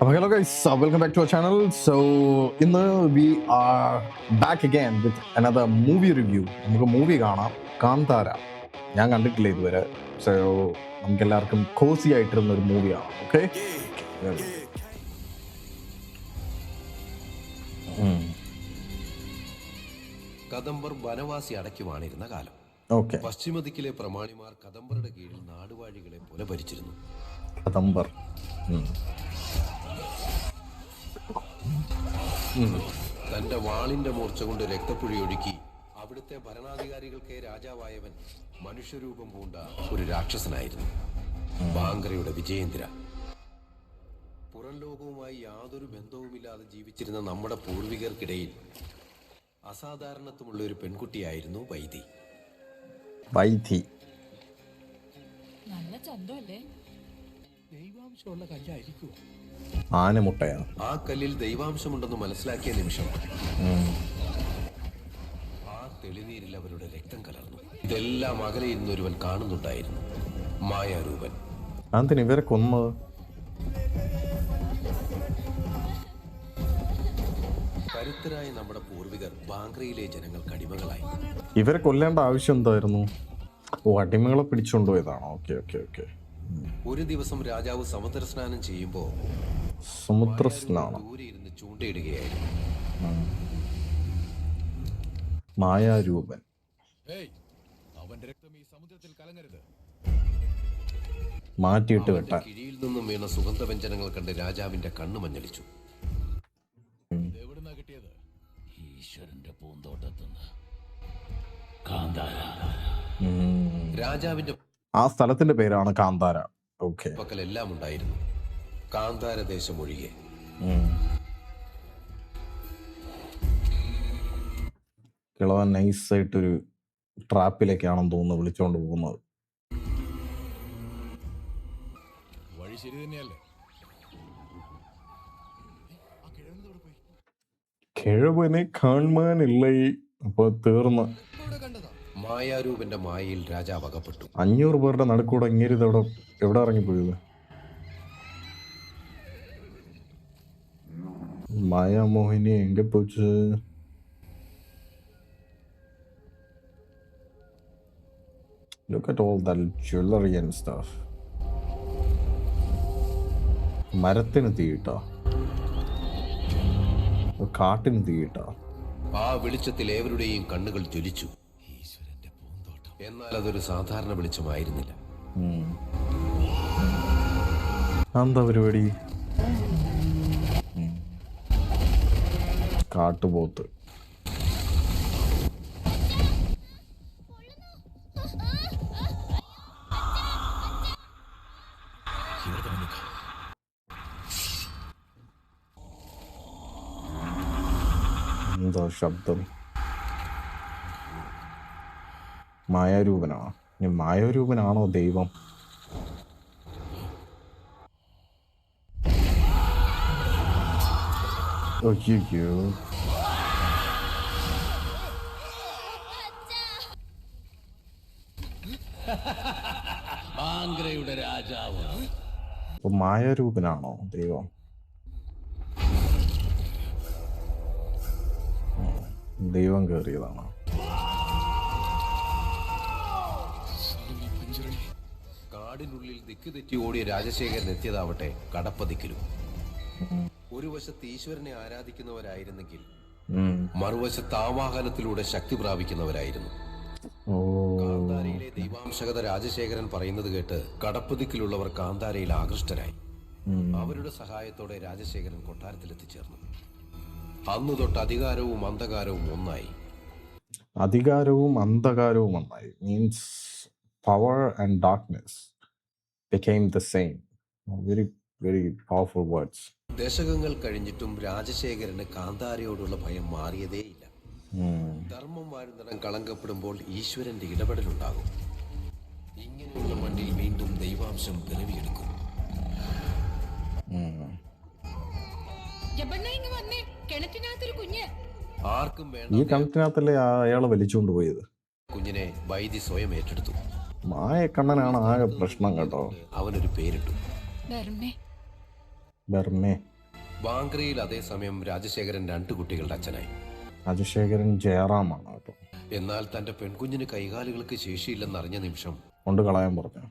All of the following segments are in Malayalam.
Hello guys, welcome back to our channel. So we are back again with another movie review. നമുക്ക് മൂവി കാണാം, കാന്താര. ഞാൻ കണ്ടിട്ടില്ല ഇതുവരെ. സോ നമുക്ക് എല്ലാവർക്കും കോസി ആയിട്ടിരുന്ന ഒരു മൂവിയാണ്. ഓക്കെ, കദംബർ വനവാസി അടയ്ക്കുവാണിരുന്ന കാലം. ഓക്കെ, പശ്ചിമദിക്കിലെ പ്രമാണിമാർ കദംബറുടെ കീഴിൽ നാടുവാഴികളെ പോലെ ഭരിച്ചിരുന്നു. കദംബർ തന്റെ വാളിന്റെ മൂർച്ച കൊണ്ട് രക്തപ്പുഴയൊഴുക്കി അവിടുത്തെ ഭരണാധികാരികൾക്ക് രാജാവായവൻ മനുഷ്യരൂപം പൂണ്ട ഒരു രാക്ഷസനായിരുന്നു. ബാങ്കറയുടെ വിജയേന്ദ്ര. പുറം ലോകവുമായി യാതൊരു ബന്ധവുമില്ലാതെ ജീവിച്ചിരുന്ന നമ്മുടെ പൂർവികർക്കിടയിൽ അസാധാരണത്വമുള്ള ഒരു പെൺകുട്ടിയായിരുന്നു വൈദി. നല്ല ചന്തമല്ലേ? ദൈവാംശമുള്ള കല്ലായിരിക്കും. ആനമുട്ടയാണ്. ആ കല്ലിൽ ദൈവാംശമുണ്ടെന്ന് മനസ്സിലാക്കിയ നിമിഷം ആ തെളിനീരിൽ അവരുടെ രക്തം കലർന്നു. ഇതെല്ലാം അകലെ ഇരുന്നൊരുവൻ കാണുന്നുണ്ടായിരുന്നു. മായാരൂപൻ. എന്തിനാ ഇവരെ കൊന്നത്? കരുത്തരായ നമ്മുടെ പൂർവികർ ബാങ്ക്രയിലെ ജനങ്ങൾക്ക് അടിമകളായി. ഇവരെ കൊല്ലേണ്ട ആവശ്യം എന്തായിരുന്നു? ഓ, അടിമകളെ പിടിച്ചുകൊണ്ടുപോയതാണോ? Okay okay okay. ഒരു ദിവസം രാജാവ് സമുദ്ര സ്നാനം ചെയ്യുമ്പോ സമുദ്രസ്നാനം ദൂരെ ഇരുന്ന് ചൂണ്ടയിടുകയായിരുന്നു. മായാരൂപൻ. മാറ്റിയിട്ട് വെട്ടാൻ. കിഴിയിൽ നിന്നും വീണ സുഗന്ധവ്യഞ്ജനങ്ങൾ കണ്ട് രാജാവിന്റെ കണ്ണു മഞ്ഞളിച്ചു. ഈശ്വരന്റെ പൂന്തോട്ടത്തുനിന്ന് കാന്താര. രാജാവിന്റെ ആ സ്ഥലത്തിന്റെ പേരാണ് കാന്താര. ഓക്കെ, പക്കലെല്ലാം ഉണ്ടായിരുന്നു, കാന്താര ദേശം ഒഴികെ. കിളവൻ നൈസായിട്ടൊരു ട്രാപ്പിലേക്കാണെന്ന് തോന്നുന്നു വിളിച്ചോണ്ട് പോകുന്നത്. വഴി ശരി തന്നെയല്ലേ? കിഴവനെ കാണാനില്ലേ? അപ്പൊ തീർന്ന്. മായാരൂപന്റെ മായയിൽ രാജാവ് അകപ്പെട്ടു. 500 പേരുടെ നടുക്കൂടെ ഇങ്ങനെ എവിടെ ഇറങ്ങിപ്പോയത്? മായാമോഹിനി എങ്ക പോച്ച്? Look at all that jewelry and stuff. മരത്തിന് തീയിട്ടോ? കാട്ടിന് തീയിട്ടോ? ആ വെളിച്ചത്തിൽ ഏവരുടെയും കണ്ണുകൾ ജ്വലിച്ചു. എന്നാൽ അതൊരു സാധാരണ വെളിച്ചമായിരുന്നില്ല. എന്താ പരിപാടി? കാട്ടുപോത്ത്. എന്താ ശബ്ദം? മായാരൂപനാണോ? ഇനി മായാരൂപനാണോ ദൈവം? അയ്യോ, ബാങ്ക്രയുടെ രാജാവ്. അപ്പൊ മായാരൂപനാണോ ദൈവം? ദൈവം കയറിയതാണോ? കാടിനുള്ളിൽ ദിക്ക് തെറ്റി ഓടിയ രാജശേഖരൻ എത്തിയതാവട്ടെ കടപ്പതിക്കലും. ഒരു വശത്ത് ഈശ്വരനെ ആരാധിക്കുന്നവരായിരുന്നെങ്കിൽ മറുവശത്ത് ആവാഹനത്തിലൂടെ ശക്തി പ്രാപിക്കുന്നവരായിരുന്നു. കാന്താരയിലെ ദൈവാംശകത രാജശേഖരൻ പറയുന്നത് കേട്ട് കടപ്പതിക്കിലുള്ളവർ കാന്താരയിൽ ആകൃഷ്ടരായി. അവരുടെ സഹായത്തോടെ രാജശേഖരൻ കൊട്ടാരത്തിൽ എത്തിച്ചേർന്നു. അന്നു തൊട്ട് അധികാരവും അന്ധകാരവും ഒന്നായി. അധികാരവും അന്ധകാരവും ഒന്നായി means power and darkness became the same. Very very powerful words. ദശകങ്ങൾ കഴിഞ്ഞിട്ടും രാജശേഖരന് കാന്താരയോടുള്ള ഭയം മാറിയതേയില്ല. ധർമ്മം വാഴുന്നിടം കളങ്കപ്പെടുമ്പോൾ ഈശ്വരന്റെ ഇടപെടലുണ്ടാകും. ഇങ്ങനെയുള്ള മണ്ണിൽ വീണ്ടും ദൈവാംശം പിറവിയെടുക്കും. ആർക്കും വേണ്ട ഈ കണക്കിനകത്തല്ലേ അയാള് വലിച്ചുകൊണ്ട് പോയത്? കുഞ്ഞിനെ വൈദ്യ സ്വയം ഏറ്റെടുത്തു. മായക്കണ്ണനാണ് ആകെ പ്രശ്നം കേട്ടോ. അവനൊരു പേരിട്ടു, ബർമേ. ബർമേ. ബാങ്ക്രയിൽ അതേസമയം രാജശേഖരൻ 2 കുട്ടികളുടെ അച്ഛനായി. രാജശേഖരൻ ജയറാമാണ് കേട്ടോ. എന്നാൽ തന്റെ പെൺകുഞ്ഞിന് കൈകാലുകൾക്ക് ശേഷിയില്ലെന്നറിഞ്ഞ നിമിഷം കൊണ്ട് കളയാൻ പറഞ്ഞു.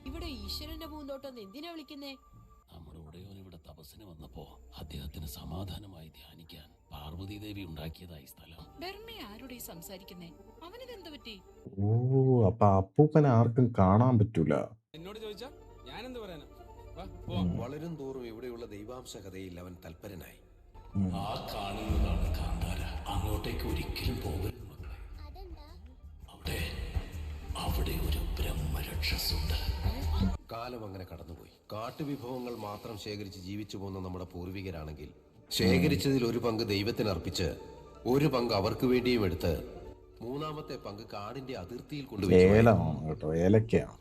ഇവിടെ ഈശ്വരന്റെ പൂന്തോട്ടം എന്തിനാ വിളിക്കുന്നേ? നമ്മുടെ ഉടയോൻ ഇവിടെ തപസ്സിന് വന്നപ്പോ അദ്ദേഹത്തിന് സമാധാനമായി ധ്യാനിക്കാൻ പാർവതി ദേവി ഉണ്ടാക്കിയതായി സ്ഥലം. ബർമ്മ ആരുടെ സംസാരിക്കുന്നേ? അവനിതെന്ത് പറ്റി? ഓ, അപ്പൊ അപ്പൂപ്പനെ ആർക്കും കാണാൻ പറ്റൂല. എന്നോട് ചോദിച്ചാ ഞാൻ എന്ത് പറയാനാ? വളരും തോറും ഇവിടെയുള്ള ദൈവാംശ കഥയിൽ അവൻ തൽപരനായി. ആ കാണുന്നതാണ് കാന്താര. അങ്ങോട്ടേക്ക് ഒരിക്കലും പോകരുത് മക്കളെ. അവിടെ ഒരു ബ്രഹ്മരക്ഷസുണ്ട്. കാലം അങ്ങനെ കടന്നുപോയി. കാട്ടുവിഭവങ്ങൾ മാത്രം ശേഖരിച്ച് ജീവിച്ചു പോകുന്ന നമ്മുടെ പൂർവികരാണെങ്കിൽ ശേഖരിച്ചതിൽ ഒരു പങ്ക് ദൈവത്തിന് അർപ്പിച്ച് ഒരു പങ്ക് അവർക്ക് വേണ്ടിയും എടുത്ത് 3-ാമത്തെ പങ്ക് കാടിന്റെ അതിർത്തിയിൽ കൊണ്ടുപോയി. ഏലമാണ് കേട്ടോ, ഏലക്കയാണ്.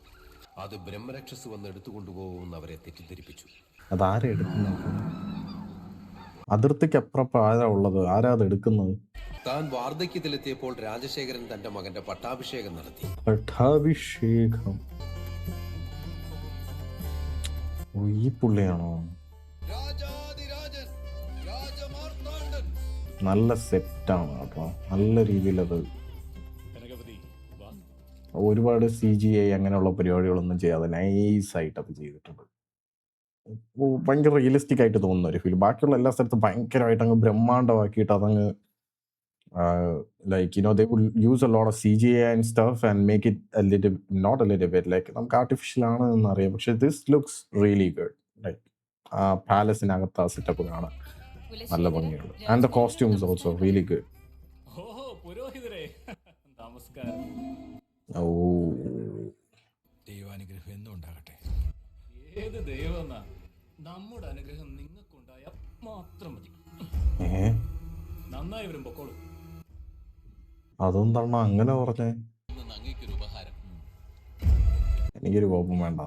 അത് ബ്രഹ്മരക്ഷസ് വന്ന് എടുത്തുകൊണ്ടുപോകുമെന്ന് അവരെ തെറ്റിദ്ധരിപ്പിച്ചു. അതാരാ എടുക്കുന്നത്? അതിർത്തിക്ക് അപ്പുറം ആരാ ഉള്ളത്? ആരാ അത് എടുക്കുന്നത്? താൻ വാർദ്ധക്യത്തിലെത്തിയപ്പോൾ രാജശേഖരൻ തന്റെ മകന്റെ പട്ടാഭിഷേകം നടത്തി. പട്ടാഭിഷേകം. ഓ, ഈ പുള്ളിയാണോ? നല്ല സെറ്റാണ് കേട്ടോ, നല്ല രീതിയിൽ അത്. ഒരുപാട് CGI അങ്ങനെയുള്ള പരിപാടികളൊന്നും ചെയ്യാതെ നൈസായിട്ട് അത് ചെയ്തിട്ടുണ്ട്. ഭയങ്കര റിയലിസ്റ്റിക് ആയിട്ട് തോന്നുന്ന ഒരു ഫീൽ. ബാക്കിയുള്ള എല്ലാ സ്ഥലത്തും ഭയങ്കരമായിട്ട് അങ്ങ് ബ്രഹ്മാണ്ടമാക്കിയിട്ട് അതങ്ങ് like they will use a lot of CGI and stuff and make it a little, not a little bit, like നമുക്ക് ആർട്ടിഫിഷ്യൽ ആണ് എന്നറിയാം, പക്ഷെ this looks really good. Like ആ പാലസിനകത്ത് ആ സെറ്റപ്പ് കാണാൻ നല്ല ഭംഗിയുണ്ട്. And the costumes also really good. നമസ്കാരം. ഓ, ദൈവാനുഗ്രഹം എന്നും ഉണ്ടാകട്ടെ. ഏത് ദൈവം? നമ്മുടെ അനുഗ്രഹം നിങ്ങൾക്കുണ്ടായ മാത്രം മതി. നന്നായി വരും പൊക്കോളൂ. അതെന്താണ് അങ്ങനെ പറഞ്ഞേ? അങ്ങേക്കൊരു ഉപഹാരം. എനിക്കൊരു കോപം വേണ്ട.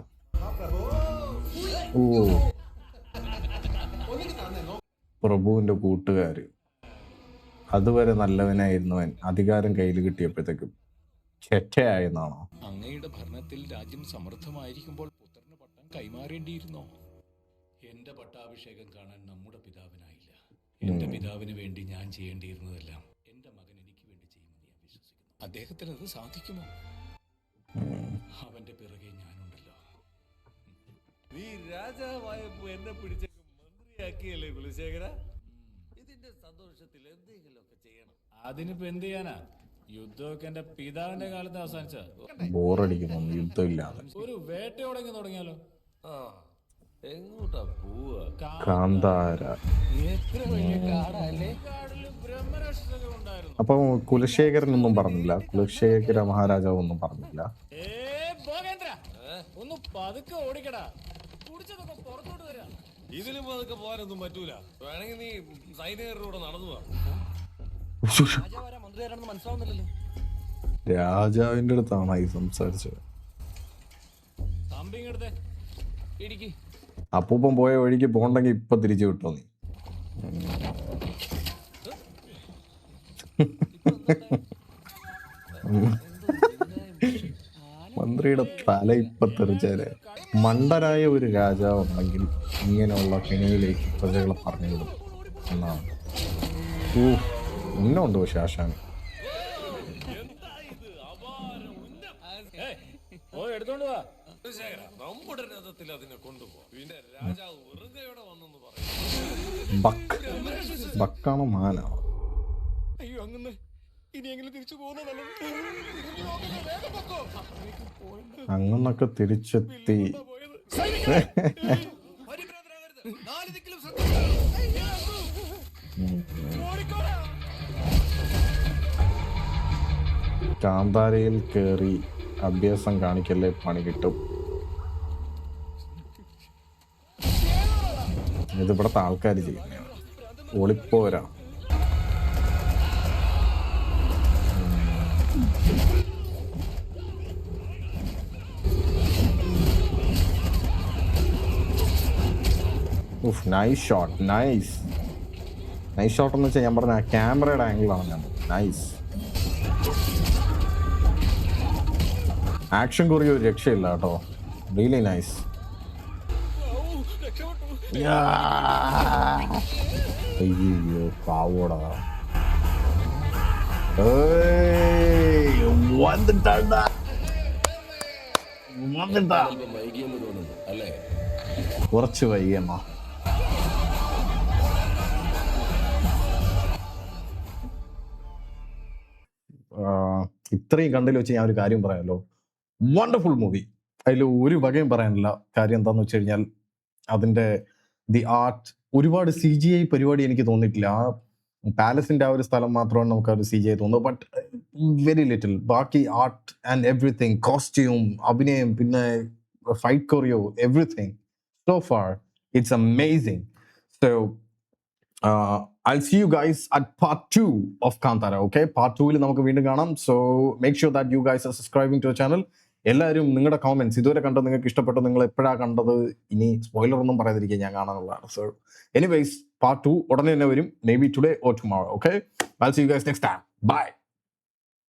ഓ, പ്രഭുവിന്റെ കൂട്ടുകാര്. അതുവരെ നല്ലവനായിരുന്നവൻ അധികാരം കയ്യിൽ കിട്ടിയപ്പോഴത്തേക്കും ചെറ്റയായെന്നാണോ? അങ്ങയുടെ ഭരണത്തിൽ രാജ്യം സമൃദ്ധമായിരിക്കുമ്പോൾ പുത്രന് പട്ടം കൈമാറേണ്ടിയിരുന്നോ? എന്റെ പട്ടാഭിഷേകം കാണാൻ നമ്മുടെ പിതാവിനായില്ല. എന്റെ പിതാവിന് വേണ്ടി ഞാൻ ചെയ്യേണ്ടിയിരുന്നതെല്ലാം എന്റെ മകൻ എനിക്ക് വേണ്ടി ചെയ്യുമെന്ന് ഞാൻ വിശ്വസിക്കുന്നു. അദ്ദേഹത്തിന് അത് സാധിക്കുമോ? അവന്റെ പിറകെ ഞാനുണ്ടല്ലോ. നീ രാജാവായപ്പോ എന്നെ പിടിച്ച മന്ത്രിയാക്കിയല്ലേ കുലശേഖര? ഇതിന്റെ സന്തോഷത്തിൽ എന്തെങ്കിലുമൊക്കെ ചെയ്യണം. അതിനിപ്പോ എന്ത് ചെയ്യാനാ? യുദ്ധമൊക്കെ എന്റെ പിതാവിന്റെ കാലത്ത് അവസാനിച്ച. ബോറടിക്കുന്നു യുദ്ധമില്ലാതെ. ഒരു വേട്ടയോടെങ്ങി തുടങ്ങിയാലോ? എങ്ങോട്ടാ പോവാ? കാന്താര. എത്ര വലിയ കാടല്ലേ? കാടില് ബ്രഹ്മരക്ഷസൊക്കെ ഉണ്ടായിരുന്നു. അപ്പൊ കുലശേഖരനൊന്നും പറഞ്ഞില്ല, കുലശേഖര മഹാരാജാവ് ഒന്നും പറഞ്ഞില്ല. ഒന്ന് പതുക്കെ ഓടിക്കടാ, കുടിച്ചതൊക്കെ പുറത്തോട്ട് വരാ. ഇതിലും പതുക്കെ പോകാനൊന്നും പറ്റൂല. വേണമെങ്കിൽ നീ സൈനികരുടെ നടന്നു പോവാ. മനസ്സിലാവുന്നില്ലല്ലോ. രാജാവിന്റെ അടുത്താണ് ഈ സംസാരിച്ചത്. തമ്പിങ്ങടുത്തെ ഇടിക്ക്. അപ്പൂപ്പൻ പോയ വഴിക്ക് പോണ്ടെങ്കിൽ ഇപ്പൊ തിരിച്ചു വിട്ടോ നീ. മന്ത്രിയുടെ തല ഇപ്പൊ തെറിച്ചാല്. മണ്ടനായ ഒരു രാജാവ് ഉണ്ടെങ്കിൽ ഇങ്ങനെയുള്ള കെണിയിലേക്ക് പ്രജകളെ പറഞ്ഞുവിടും എന്നാണ്. ഉന്നുണ്ട് പക്ഷെ ആശാന്. എടുത്തോണ്ട് വാ. നമ്മുടെ രഥത്തിൽ അതിനെ കൊണ്ടുപോകും. പിന്നെ രാജാവ് വെറുതെയോടെ വന്നെന്ന് പറയും. ബക്കാണോ മാനാണോ? അയ്യോ, അങ്ങനെ ഇനി എങ്ങനെ തിരിച്ചു പോകുന്നതല്ലോ. അങ്ങനൊക്കെ തിരിച്ചെത്തി. കാന്താരയിൽ കയറി അഭ്യാസം കാണിക്കല്ലേ, പണി കിട്ടും. ഇത് ഇവിടത്തെ ആൾക്കാർ ചെയ്യുന്നതാണ്. ഒളിപ്പോരാ. Nice shot, nice. Nice shot എന്ന് വെച്ചാൽ ഞാൻ പറഞ്ഞ ക്യാമറയുടെ ആംഗിളാണ് ഞാൻ നൈസ്. ആക്ഷൻ കുറിയ ഒരു രക്ഷയില്ല കേട്ടോ, റിയലി നൈസ്. അയ്യോ പാവോടാ, വന്നിട്ടാ അല്പം വൈകിയെന്ന് തോന്നുന്നു അല്ലേ? കുറച്ച് വൈകിയമ്മ. ഇത്രയും കണ്ടിൽ വെച്ച് ഞാൻ ഒരു കാര്യം പറയാമല്ലോ, വണ്ടർഫുൾ മൂവി. അതിൽ ഒരു വകയും പറയാനില്ല. കാര്യം എന്താന്ന് വെച്ച് കഴിഞ്ഞാൽ അതിൻ്റെ ദി ആർട്ട്, ഒരുപാട് CGI പരിപാടി എനിക്ക് തോന്നിയിട്ടില്ല. ആ പാലസിന്റെ ആ ഒരു സ്ഥലം മാത്രമാണ് നമുക്ക് ആ ഒരു CGI തോന്നുന്നത്, ബട്ട് വെരി ലിറ്റിൽ. ബാക്കി ആർട്ട് ആൻഡ് എവറിഥിങ്, കോസ്റ്റ്യൂം, അഭിനയം, പിന്നെ fight കൊറിയോ, everything so far it's amazing. So I'll see you guys at part 2 of Kantara. Okay, part 2 ൽ നമുക്ക് വീണ്ടും കാണാം. So make sure that you guys are subscribing to the channel. എല്ലാവരും നിങ്ങളുടെ കോമെന്റ്സ് ഇതുവരെ കണ്ടത് നിങ്ങൾക്ക് ഇഷ്ടപ്പെട്ടു, നിങ്ങൾ എപ്പോഴാണ് കണ്ടത്, ഇനി സ്പോയിലർ ഒന്നും പറയാതിരിക്കുക, ഞാൻ കാണാനുള്ളതാണ്. So anyways, part 2 ഉടനെ തന്നെ വരും, maybe today or tomorrow. Okay, I'll see you guys next time. Bye.